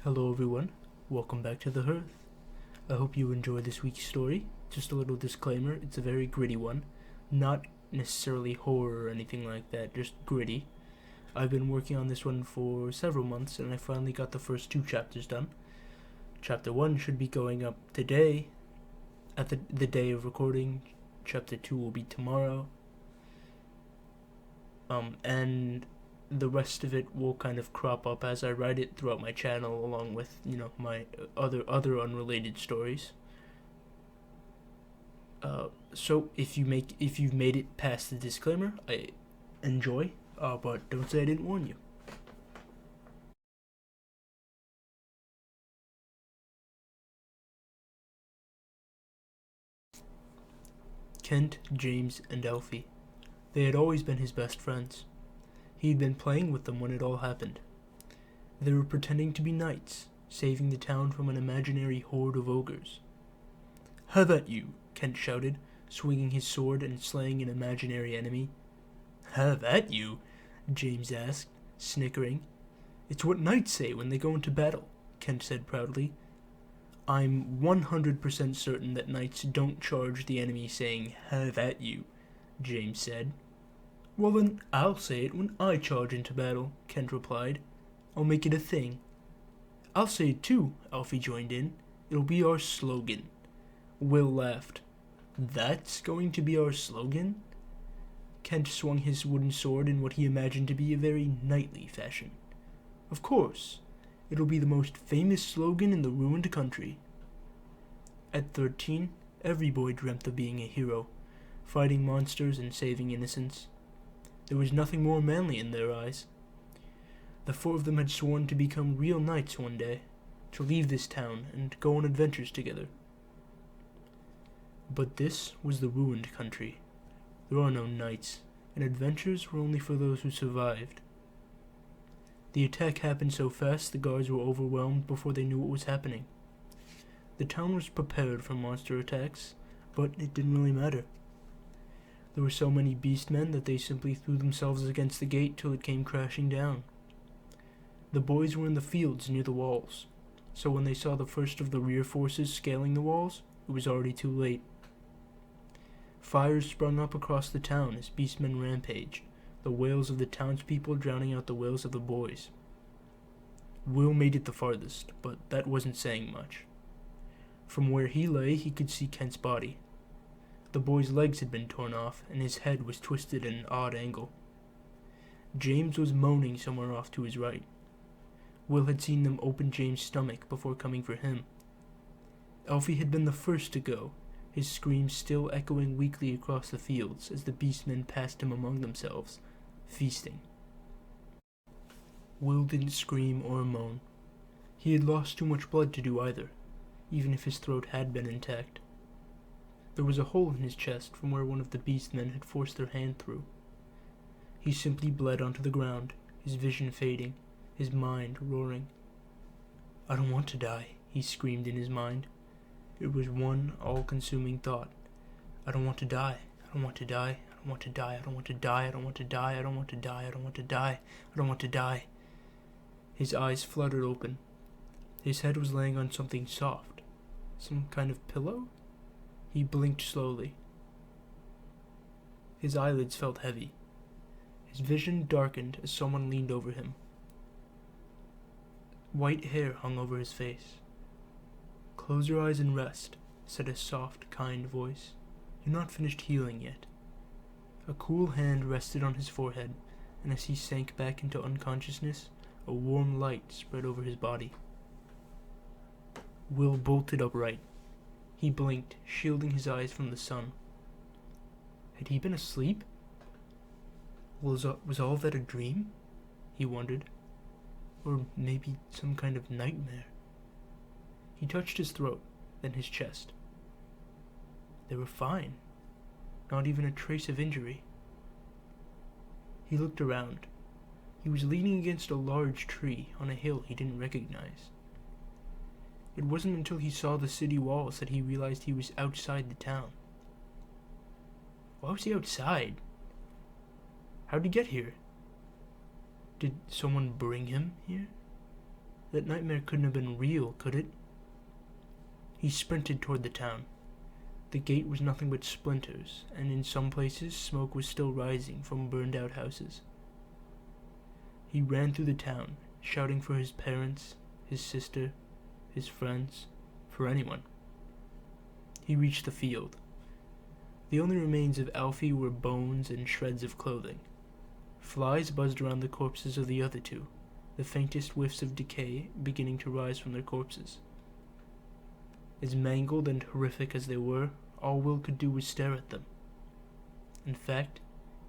Hello everyone, welcome back to the Hearth. I hope you enjoy this week's story. Just a little disclaimer, it's a very gritty one. Not necessarily horror or anything like that, just gritty. I've been working on this one for several months and I finally got the first two chapters done. Chapter 1 should be going up today, at the day of recording. Chapter 2 will be tomorrow. And the rest of it will kind of crop up as I write it throughout my channel, along with my other unrelated stories. So if you've made it past the disclaimer, I enjoy, but don't say I didn't warn you. Kent, James, and Elfie. They had always been his best friends. He had been playing with them when it all happened. They were pretending to be knights, saving the town from an imaginary horde of ogres. "Have at you!" Kent shouted, swinging his sword and slaying an imaginary enemy. "Have at you?" James asked, snickering. "It's what knights say when they go into battle," Kent said proudly. "I'm 100% certain that knights don't charge the enemy saying, 'Have at you,'" James said. "Well then, I'll say it when I charge into battle," Kent replied. "I'll make it a thing." "I'll say it too," Alfie joined in. "It'll be our slogan." Will laughed. "That's going to be our slogan?" Kent swung his wooden sword in what he imagined to be a very knightly fashion. "Of course. It'll be the most famous slogan in the ruined country." At 13, every boy dreamt of being a hero, fighting monsters and saving innocents. There was nothing more manly in their eyes. The four of them had sworn to become real knights one day, to leave this town and go on adventures together. But this was the ruined country. There are no knights, and adventures were only for those who survived. The attack happened so fast the guards were overwhelmed before they knew what was happening. The town was prepared for monster attacks, but it didn't really matter. There were so many beastmen that they simply threw themselves against the gate till it came crashing down. The boys were in the fields near the walls, so when they saw the first of the rear forces scaling the walls, it was already too late. Fires sprung up across the town as beastmen rampaged, the wails of the townspeople drowning out the wails of the boys. Will made it the farthest, but that wasn't saying much. From where he lay, he could see Kent's body. The boy's legs had been torn off, and his head was twisted at an odd angle. James was moaning somewhere off to his right. Will had seen them open James' stomach before coming for him. Elfie had been the first to go, his screams still echoing weakly across the fields as the beastmen passed him among themselves, feasting. Will didn't scream or moan. He had lost too much blood to do either, even if his throat had been intact. There was a hole in his chest from where one of the beastmen had forced their hand through. He simply bled onto the ground, his vision fading, his mind roaring. "I don't want to die," he screamed in his mind. It was one all-consuming thought. "I don't want to die. I don't want to die. I don't want to die. I don't want to die. I don't want to die. I don't want to die. I don't want to die. I don't want to die." His eyes fluttered open. His head was laying on something soft. Some kind of pillow? He blinked slowly. His eyelids felt heavy. His vision darkened as someone leaned over him. White hair hung over his face. "Close your eyes and rest," said a soft, kind voice. "You're not finished healing yet." A cool hand rested on his forehead, and as he sank back into unconsciousness, a warm light spread over his body. Will bolted upright. He blinked, shielding his eyes from the sun. Had he been asleep? Was all that a dream? He wondered. Or maybe some kind of nightmare. He touched his throat, then his chest. They were fine. Not even a trace of injury. He looked around. He was leaning against a large tree on a hill he didn't recognize. It wasn't until he saw the city walls that he realized he was outside the town. Why was he outside? How'd he get here? Did someone bring him here? That nightmare couldn't have been real, could it? He sprinted toward the town. The gate was nothing but splinters, and in some places smoke was still rising from burned-out houses. He ran through the town, shouting for his parents, his sister, his friends, for anyone. He reached the field. The only remains of Alfie were bones and shreds of clothing. Flies buzzed around the corpses of the other two, the faintest whiffs of decay beginning to rise from their corpses. As mangled and horrific as they were, all Will could do was stare at them. In fact,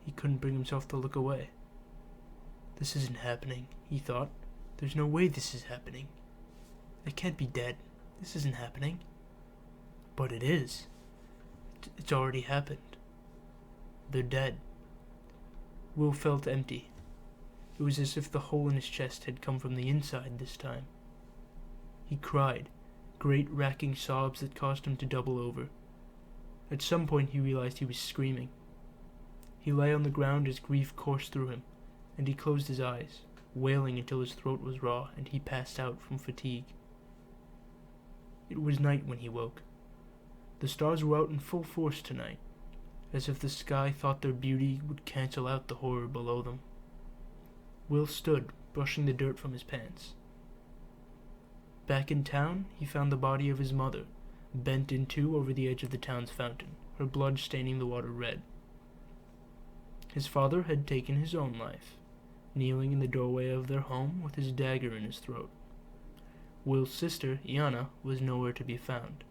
he couldn't bring himself to look away. This isn't happening, he thought. There's no way this is happening. They can't be dead. This isn't happening. But it is. It's already happened. They're dead. Will felt empty. It was as if the hole in his chest had come from the inside this time. He cried, great racking sobs that caused him to double over. At some point he realized he was screaming. He lay on the ground as grief coursed through him, and he closed his eyes, wailing until his throat was raw and he passed out from fatigue. It was night when he woke. The stars were out in full force tonight, as if the sky thought their beauty would cancel out the horror below them. Will stood, brushing the dirt from his pants. Back in town, he found the body of his mother, bent in two over the edge of the town's fountain, her blood staining the water red. His father had taken his own life, kneeling in the doorway of their home with his dagger in his throat. Will's sister, Iana, was nowhere to be found.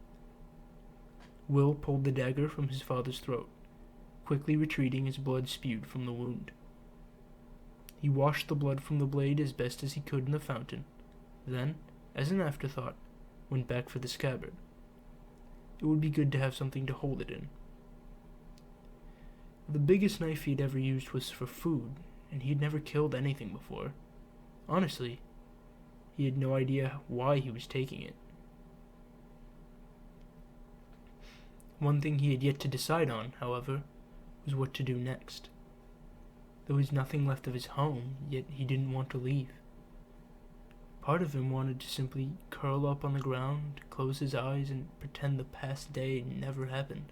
Will pulled the dagger from his father's throat, quickly retreating as blood spewed from the wound. He washed the blood from the blade as best as he could in the fountain, then, as an afterthought, went back for the scabbard. It would be good to have something to hold it in. The biggest knife he had ever used was for food, and he had never killed anything before. Honestly, he had no idea why he was taking it. One thing he had yet to decide on, however, was what to do next. There was nothing left of his home, yet he didn't want to leave. Part of him wanted to simply curl up on the ground, close his eyes, and pretend the past day never happened.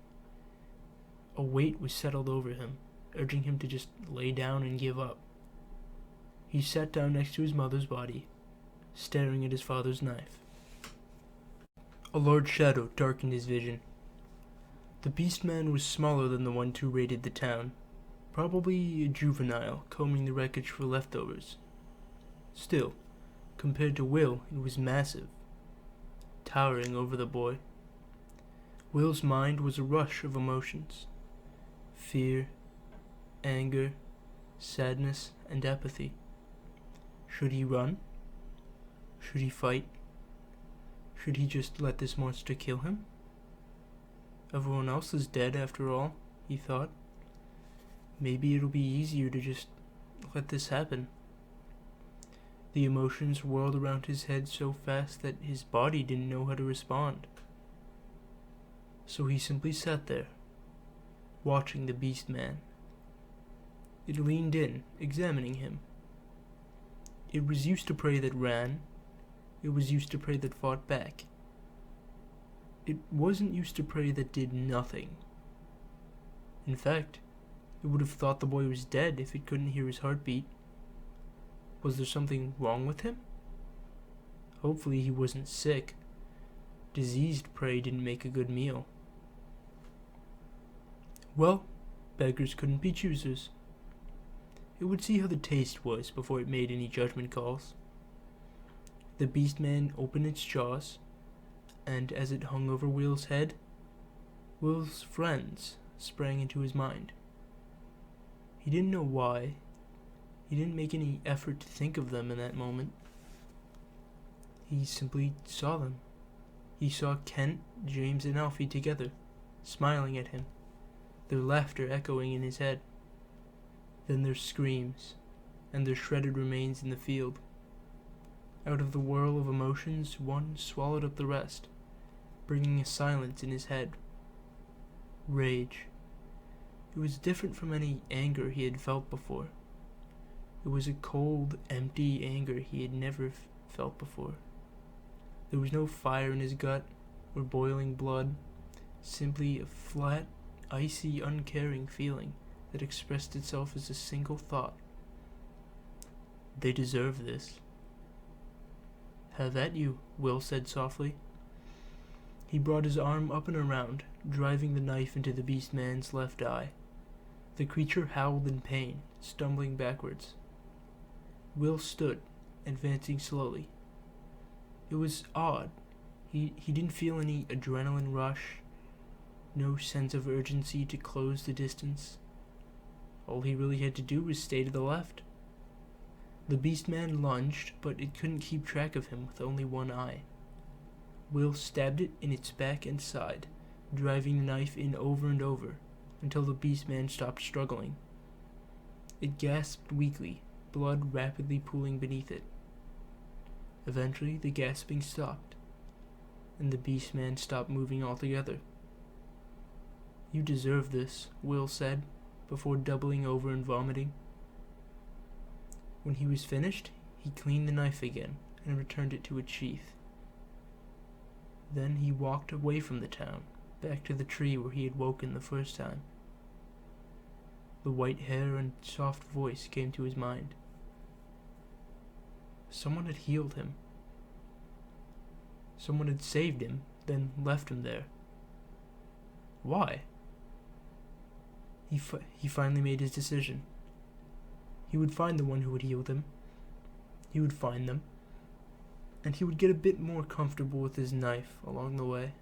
A weight was settled over him, urging him to just lay down and give up. He sat down next to his mother's body, staring at his father's knife. A large shadow darkened his vision. The beast man was smaller than the one who raided the town, probably a juvenile combing the wreckage for leftovers. Still, compared to Will, it was massive, towering over the boy. Will's mind was a rush of emotions: fear, anger, sadness, and apathy. Should he run? Should he fight? Should he just let this monster kill him? Everyone else is dead after all, he thought. Maybe it'll be easier to just let this happen. The emotions whirled around his head so fast that his body didn't know how to respond. So he simply sat there, watching the beast man. It leaned in, examining him. It was used to prey that ran. It was used to prey that fought back. It wasn't used to prey that did nothing. In fact, it would have thought the boy was dead if it couldn't hear his heartbeat. Was there something wrong with him? Hopefully he wasn't sick. Diseased prey didn't make a good meal. Well, beggars couldn't be choosers. It would see how the taste was before it made any judgment calls. The beast man opened its jaws, and as it hung over Will's head, Will's friends sprang into his mind. He didn't know why. He didn't make any effort to think of them in that moment. He simply saw them. He saw Kent, James, and Alfie together, smiling at him, their laughter echoing in his head. Then their screams, and their shredded remains in the field. Out of the whirl of emotions, one swallowed up the rest, bringing a silence in his head. Rage. It was different from any anger he had felt before. It was a cold, empty anger he had never felt before. There was no fire in his gut or boiling blood, simply a flat, icy, uncaring feeling that expressed itself as a single thought. They deserve this. Have at you, Will said softly. He brought his arm up and around, driving the knife into the beast man's left eye. The creature howled in pain, stumbling backwards. Will stood, advancing slowly. It was odd. He didn't feel any adrenaline rush, no sense of urgency to close the distance. All he really had to do was stay to the left. The beast man lunged, but it couldn't keep track of him with only one eye. Will stabbed it in its back and side, driving the knife in over and over, until the beast man stopped struggling. It gasped weakly, blood rapidly pooling beneath it. Eventually, the gasping stopped, and the beast man stopped moving altogether. You deserve this, Will said, before doubling over and vomiting. When he was finished, he cleaned the knife again and returned it to its sheath. Then he walked away from the town, back to the tree where he had woken the first time. The white hair and soft voice came to his mind. Someone had healed him. Someone had saved him, then left him there. Why? He finally made his decision. He would find the one who had healed him. He would find them. And he would get a bit more comfortable with his knife along the way.